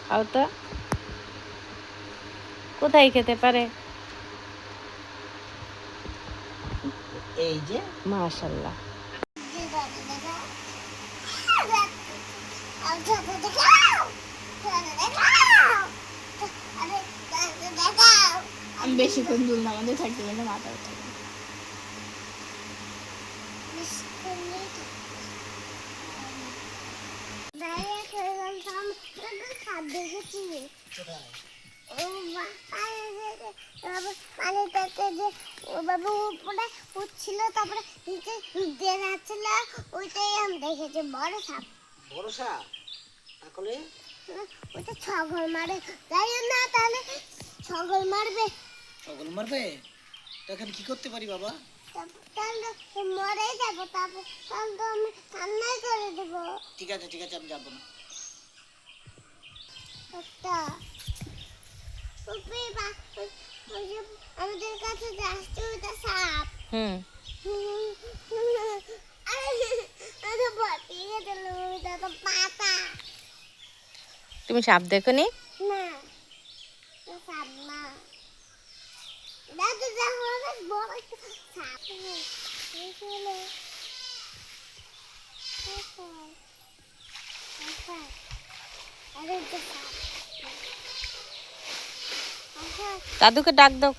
খাও তো, কোথায় খেতে পারে? এই যে মাশাআল্লাহ। আমি বেশিক্ষণ দুলনা মধ্যে থাকতে পারি না, মাথা উঠে। উঠছিল, তারপরে নিচে দিয়ে যাচ্ছিল, ওইটাই আমি দেখেছি বড় সাপ। বড় সাপ? তাহলে ওইটা ছগল মারে, যাই না তাহলে ছগল মারবে। ছগল মারবে? তখন কি করতে পারি বাবা? তাহলে মরে যাবো, তারপর তাহলে তো আমি কান্নাই করে দেবো। ঠিক আছে আমি যাবো না। আমাদের কাছে যাচ্ছে ওইটা সাপ। পাতা। তুমি সাপ দেখো নি? না, সাপ না। দাদু দেখো অনেক বড় একটা সাপ। দাদুকে ডাক দাও।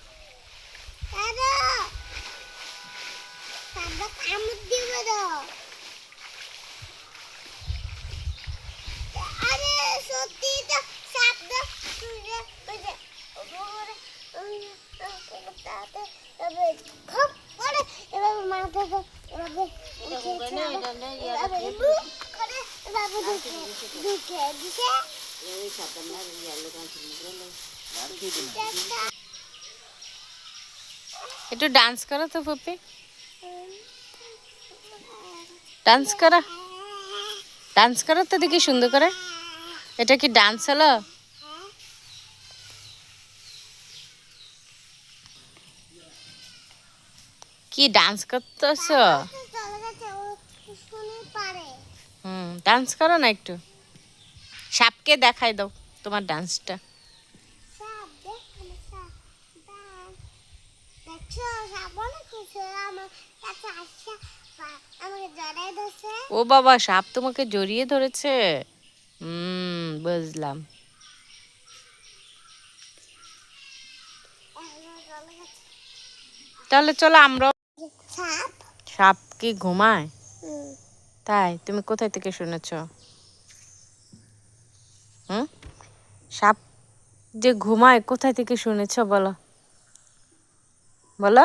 একটু ডান্স করো তো পপি, ডান্স করো, ডান্স করো তো দেখি সুন্দর করে। এটা কি ডান্স হলো? কি ডান্স করতেছ? ডান্স করো না একটু, সাপকে দেখাই দাও তোমার ডান্সটা। ও বাবা, সাপ তোমাকে জড়িয়ে ধরেছে। বুঝলাম। তাহলে চলো আমরা। সাপ কি ঘুমায়? তাই? তুমি কোথায় থেকে শুনেছ? সাপ যে ঘুমায় কোথায় থেকে শুনেছ বলো, বলো।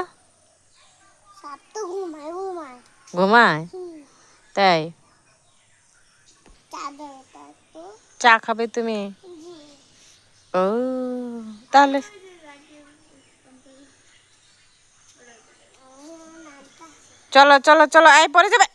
সাপ তো ঘুমায় ঘুমায় ঘুমায়? তাই? চা খাবে তুমি? ও তাহলে চলো চলো চলো, এই পরে যাবে।